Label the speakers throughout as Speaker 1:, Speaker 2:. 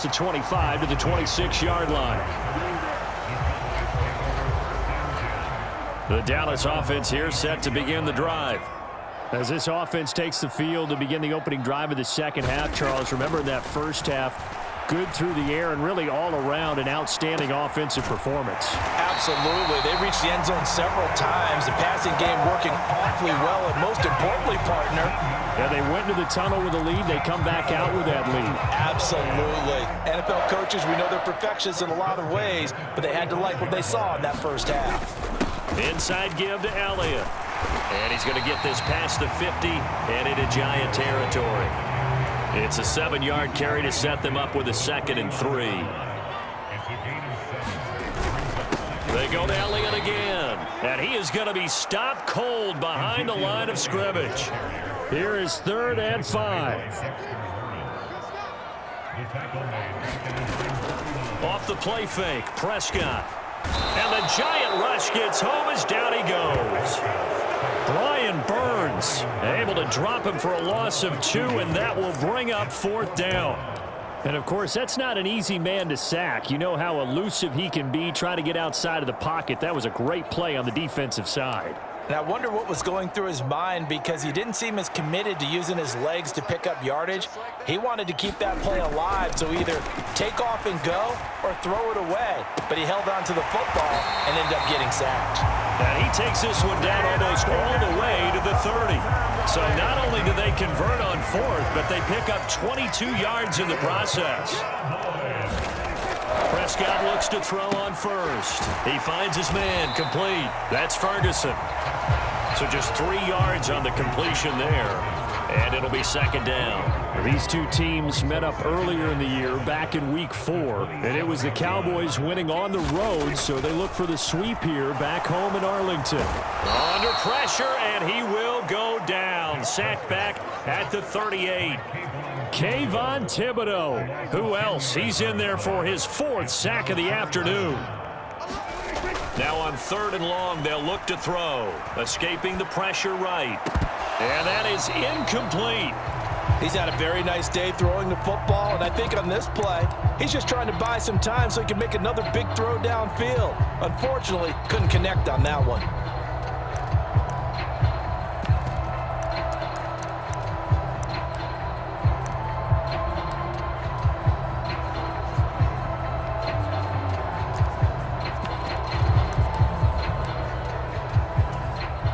Speaker 1: The 25 to the 26-yard line. The Dallas offense here set to begin the drive. As this offense takes the field to begin the opening drive of the second half, Charles, remember in that first half, good through the air and really all around an outstanding offensive performance.
Speaker 2: Absolutely. They reached the end zone several times. The passing game working awfully well, and most importantly, partner.
Speaker 1: Yeah, they went into the tunnel with a lead. They come back out with that lead.
Speaker 2: Absolutely. NFL coaches, we know they're perfectionists in a lot of ways, but they had to like what they saw in that first half.
Speaker 1: Inside give to Elliott. And he's going to get this past the 50 and into Giant territory. It's a 7-yard carry to set them up with a 2nd and 3. They go to Elliott again. And he is going to be stopped cold behind the line of scrimmage. Here is 3rd and 5. Off the play fake, Prescott. And the giant rush gets home as down he goes. Brian Burns able to drop him for a loss of 2, and that will bring up 4th down. And, of course, that's not an easy man to sack. You know how elusive he can be trying to get outside of the pocket. That was a great play on the defensive side.
Speaker 2: And I wonder what was going through his mind, because he didn't seem as committed to using his legs to pick up yardage. He wanted to keep that play alive, so either take off and go or throw it away. But he held on to the football and ended up getting sacked.
Speaker 1: And he takes this one down almost all the way to the 30. So not only do they convert on 4th, but they pick up 22 yards in the process. Prescott looks to throw on 1st. He finds his man, complete. That's Ferguson. So just 3 yards on the completion there. And it'll be 2nd down. These two teams met up earlier in the year, back in Week 4. And it was the Cowboys winning on the road, so they look for the sweep here back home in Arlington. Under pressure, and he will go down. Sacked back at the 38. Kayvon Thibodeau. Who else? He's in there for his 4th sack of the afternoon. Now on 3rd and long, they'll look to throw. Escaping the pressure right. And that is incomplete.
Speaker 2: He's had a very nice day throwing the football, and I think on this play, he's just trying to buy some time so he can make another big throw downfield. Unfortunately, couldn't connect on that one.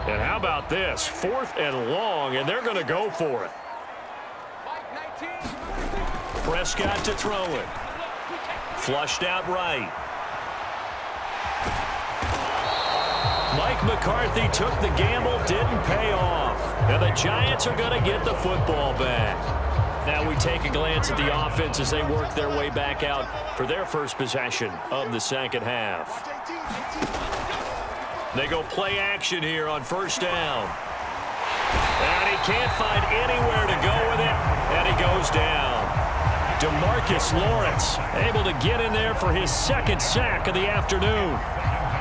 Speaker 1: And how about this? 4th and long, and they're going to go for it. Prescott to throw it. Flushed out right. Mike McCarthy took the gamble, didn't pay off. And the Giants are going to get the football back. Now we take a glance at the offense as they work their way back out for their first possession of the second half. They go play action here on 1st down. And he can't find anywhere to go with it, and he goes down. DeMarcus Lawrence able to get in there for his 2nd sack of the afternoon.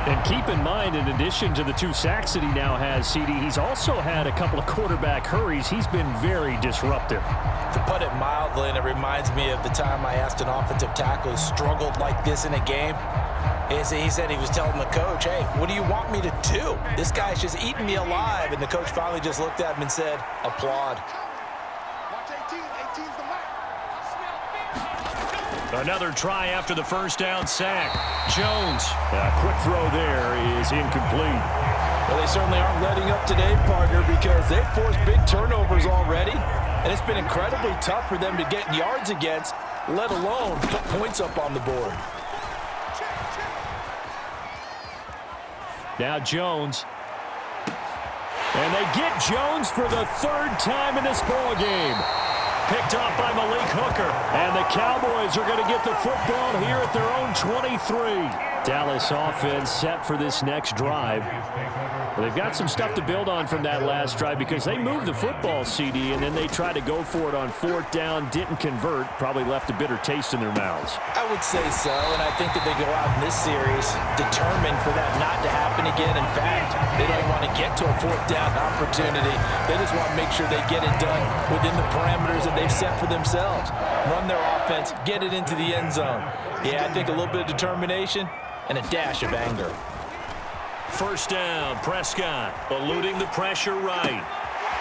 Speaker 1: And keep in mind, in addition to the 2 sacks that he now has, CD, he's also had a couple of quarterback hurries. He's been very disruptive.
Speaker 2: To put it mildly, and it reminds me of the time I asked an offensive tackle who struggled like this in a game. He said he was telling the coach, hey, what do you want me to do? This guy's just eating me alive. And the coach finally just looked at him and said, applaud.
Speaker 1: Another try after the 1st down sack. Jones, a quick throw there is incomplete.
Speaker 2: Well, they certainly aren't letting up today, partner, because they've forced big turnovers already. And it's been incredibly tough for them to get yards against, let alone put points up on the board.
Speaker 1: Now Jones. And they get Jones for the 3rd time in this ball game. Picked off by Malik Hooker. And the Cowboys are going to get the football here at their own 23. Dallas offense set for this next drive. Well, they've got some stuff to build on from that last drive because they moved the football, CD, and then they tried to go for it on 4th down, didn't convert, probably left a bitter taste in their mouths.
Speaker 2: I would say so, and I think that they go out in this series determined for that not to happen again. In fact, they don't want to get to a 4th down opportunity. They just want to make sure they get it done within the parameters that they've set for themselves. run their offense, get it into the end zone. Yeah, I think a little bit of determination and a dash of anger.
Speaker 1: First down, Prescott eluding the pressure right.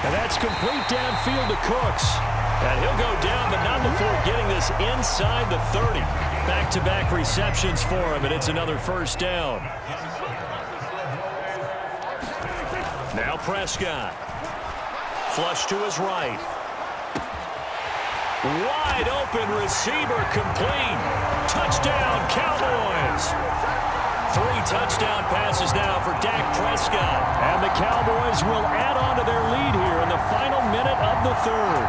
Speaker 1: And that's complete downfield to Cooks. And he'll go down, but not before getting this inside the 30. Back-to-back receptions for him, and it's another first down. Now Prescott. Flush to his right. Wide open receiver complete. Touchdown, Cowboys. 3 touchdown passes now for Dak Prescott. And the Cowboys will add on to their lead here in the final minute of the third.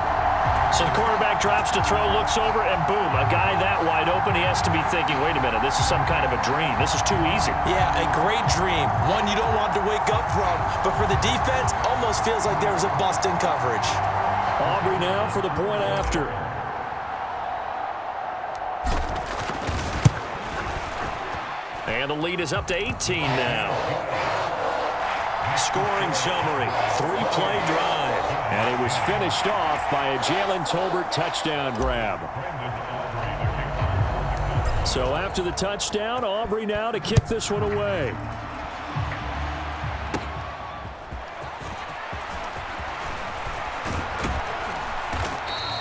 Speaker 1: So the quarterback drops to throw, looks over, and boom, a guy that wide open, he has to be thinking, wait a minute, this is some kind of a dream. This is too easy.
Speaker 2: Yeah, a great dream. One you don't want to wake up from. But for the defense, almost feels like there was a bust in coverage.
Speaker 1: Aubrey now for the point after. And the lead is up to 18 now. Scoring summary, 3-play drive. And it was finished off by a Jalen Tolbert touchdown grab. So after the touchdown, Aubrey now to kick this one away.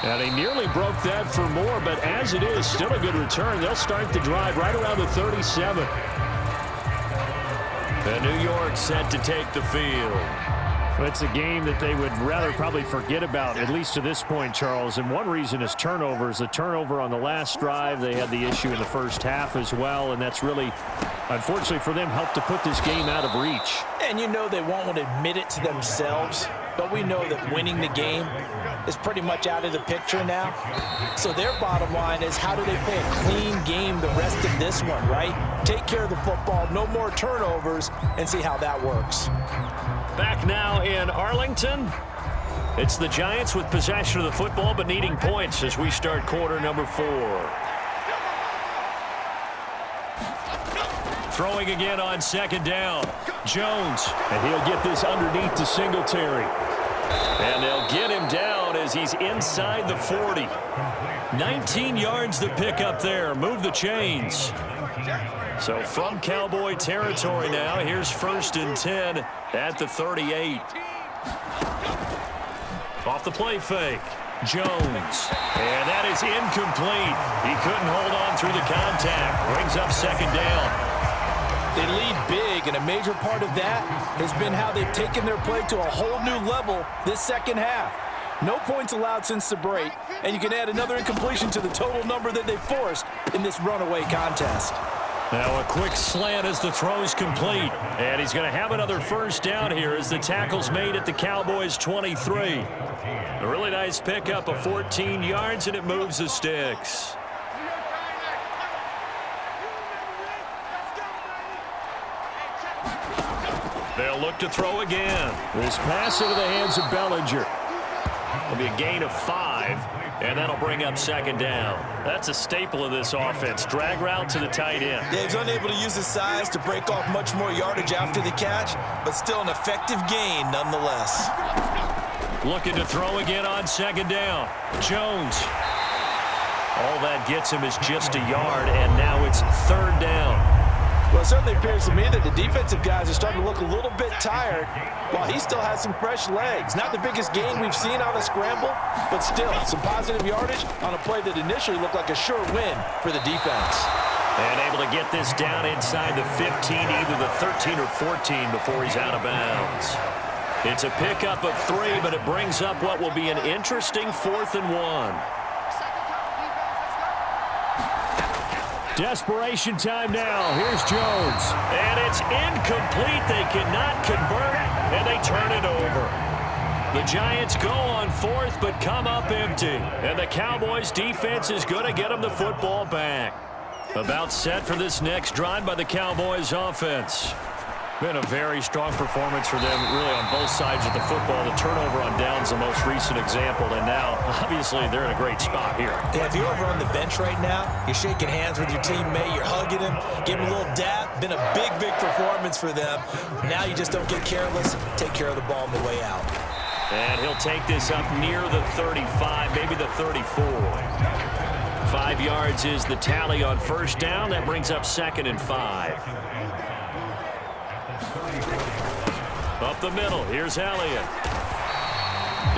Speaker 1: And he nearly broke that for more, but as it is, still a good return. They'll start the drive right around the 37. And New York set to take the field. Well, it's a game that they would rather probably forget about, at least to this point, Charles. And one reason is turnovers. A turnover on the last drive. They had the issue in the first half as well, and that's really, unfortunately for them, helped to put this game out of reach. And
Speaker 2: you know they won't admit it to themselves, but we know that winning the game is pretty much out of the picture now. So their bottom line is, how do they play a clean game the rest of this one, right? Take care of the football, no more turnovers, and see how that works.
Speaker 1: Back now in Arlington. It's the Giants with possession of the football, but needing points as we start quarter number 4. Throwing again on second down. Jones, and he'll get this underneath to Singletary. And they'll get him down as he's inside the 40. 19 yards to pick up there. Move the chains. So from Cowboy territory now, here's 1st and 10 at the 38. Off the play fake. Jones. And that is incomplete. He couldn't hold on through the contact. Brings up second down.
Speaker 2: They lead big, and a major part of that has been how they've taken their play to a whole new level this second half. No points allowed since the break, and you can add another incompletion to the total number that they forced in this runaway contest.
Speaker 1: Now a quick slant as the throw's complete, and he's going to have another first down here as the tackle's made at the Cowboys' 23. A really nice pickup of 14 yards, and it moves the sticks. They'll look to throw again. This pass into the hands of Bellinger. It'll be a gain of 5, and that'll bring up second down. That's a staple of this offense. Drag route to the tight end.
Speaker 2: Yeah, he's unable to use his size to break off much more yardage after the catch, but still an effective gain nonetheless.
Speaker 1: Looking to throw again on second down. Jones. All that gets him is just a yard, and now it's third down.
Speaker 2: Well, it certainly appears to me that the defensive guys are starting to look a little bit tired while he still has some fresh legs. Not the biggest gain we've seen on a scramble, but still some positive yardage on a play that initially looked like a sure win for the defense.
Speaker 1: And able to get this down inside the 15, either the 13 or 14 before he's out of bounds. It's a pickup of 3, but it brings up what will be an interesting 4th and 1. Desperation time now. Here's Jones. And it's incomplete. They cannot convert, and they turn it over. The Giants go on 4th, but come up empty. And the Cowboys defense is going to get them the football back. About set for this next drive by the Cowboys offense. Been a very strong performance for them, really, on both sides of the football. The turnover on downs, the most recent example, and now, obviously, they're in a great spot here.
Speaker 2: Yeah, if you're over on the bench right now, you're shaking hands with your teammate, you're hugging him, giving him a little dap. Been a big, big performance for them. Now you just don't get careless. Take care of the ball on the way out.
Speaker 1: And he'll take this up near the 35, maybe the 34. 5 yards is the tally on first down. That brings up 2nd and 5. Up the middle, here's Elliott.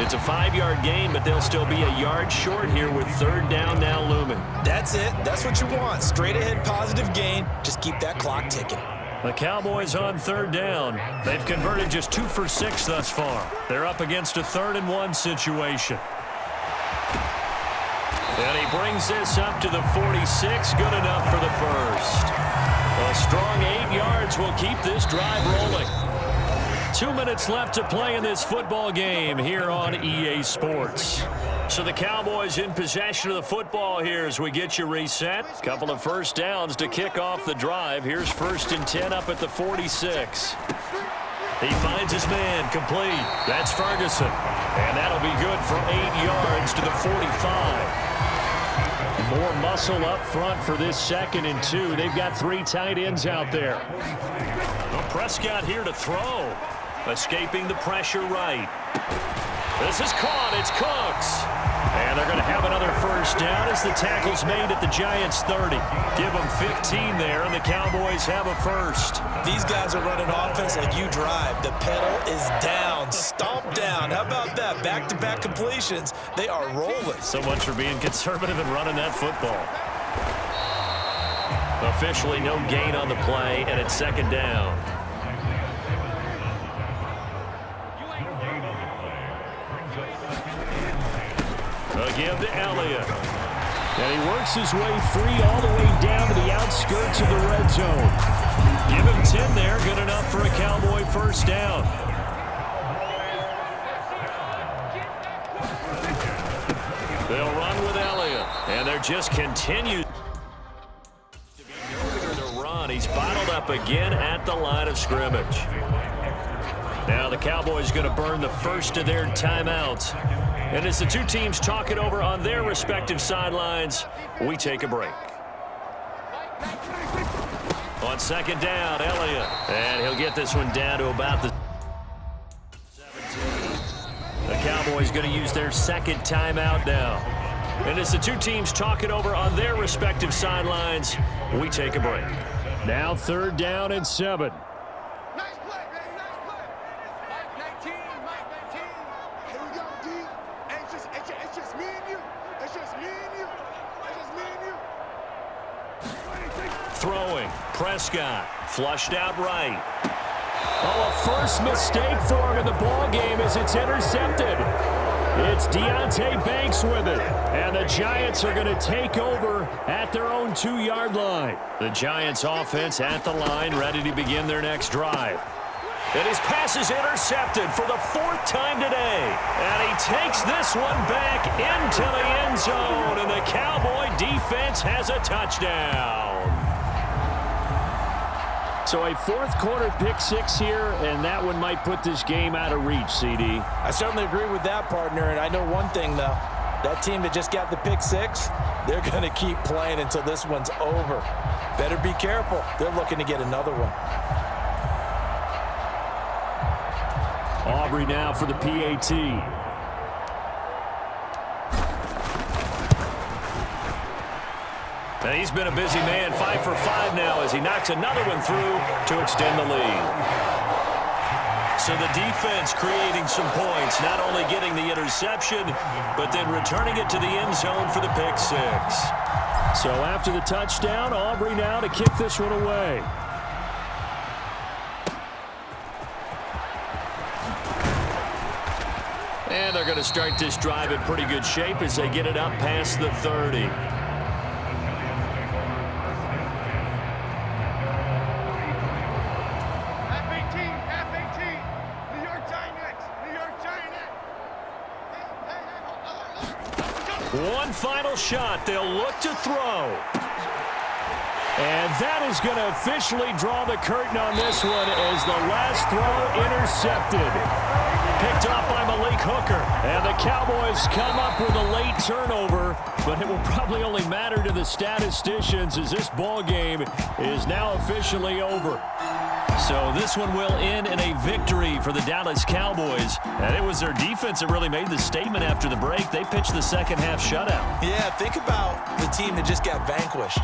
Speaker 1: It's a 5-yard gain, but they'll still be a yard short here with 3rd down now looming.
Speaker 2: That's it. That's what you want. Straight ahead positive gain. Just keep that clock ticking.
Speaker 1: The Cowboys on 3rd down. They've converted just 2 for 6 thus far. They're up against a 3rd and 1 situation. And he brings this up to the 46. Good enough for the first. A strong 8 yards will keep this drive rolling. 2 minutes left to play in this football game here on EA Sports. So the Cowboys in possession of the football here as we get you reset. Couple of first downs to kick off the drive. Here's 1st and 10 up at the 46. He finds his man complete. That's Ferguson. And that'll be good for 8 yards to the 45. More muscle up front for this 2nd and 2. They've got 3 tight ends out there. Well, Prescott here to throw. Escaping the pressure right. This is caught. It's Cooks. And they're going to have another first down as the tackle's made at the Giants' 30. Give them 15 there, and the Cowboys have a first.
Speaker 2: These guys are running offense like you drive. The pedal is down. Stomp down. How about that? Back-to-back completions. They are rolling.
Speaker 1: So much for being conservative and running that football. Officially no gain on the play, and it's 2nd down. A give to Elliott. And he works his way free all the way down to the outskirts of the red zone. Give him 10 there. Good enough for a Cowboy first down. They'll run with Elliott. And they're just continuing to run. He's bottled up again at the line of scrimmage. Now the Cowboys going to burn the first of their timeouts. And as the 2 teams talk it over on their respective sidelines, we take a break. On 2nd down, Elliott. And he'll get this one down to about the 17. The Cowboys going to use their 2nd timeout now. And as the 2 teams talk it over on their respective sidelines, we take a break. Now 3rd down and 7. Throwing. Prescott. Flushed out right. Oh, a first mistake for him in the ball game as it's intercepted. It's Deonte Banks with it. And the Giants are going to take over at their own 2-yard line. The Giants offense at the line, ready to begin their next drive. And his pass is intercepted for the 4th time today. And he takes this one back into the end zone. And the Cowboy defense has a touchdown. So a 4th quarter pick 6 here, and that one might put this game out of reach, CD.
Speaker 2: I certainly agree with that, partner. And I know one thing, though. That team that just got the pick 6, they're going to keep playing until this one's over. Better be careful. They're looking to get another one.
Speaker 1: Aubrey now for the PAT. And he's been a busy man, 5 for 5 now as he knocks another one through to extend the lead. So the defense creating some points, not only getting the interception, but then returning it to the end zone for the pick 6. So after the touchdown, Aubrey now to kick this one away. And they're going to start this drive in pretty good shape as they get it up past the 30. One final shot. They'll look to throw. And that is going to officially draw the curtain on this one as the last throw intercepted. Picked off by Malik Hooker. And the Cowboys come up with a late turnover, but it will probably only matter to the statisticians as this ball game is now officially over. So this one will end in a victory for the Dallas Cowboys. And it was their defense that really made the statement after the break. They pitched the second half shutout.
Speaker 2: Yeah, think about the team that just got vanquished.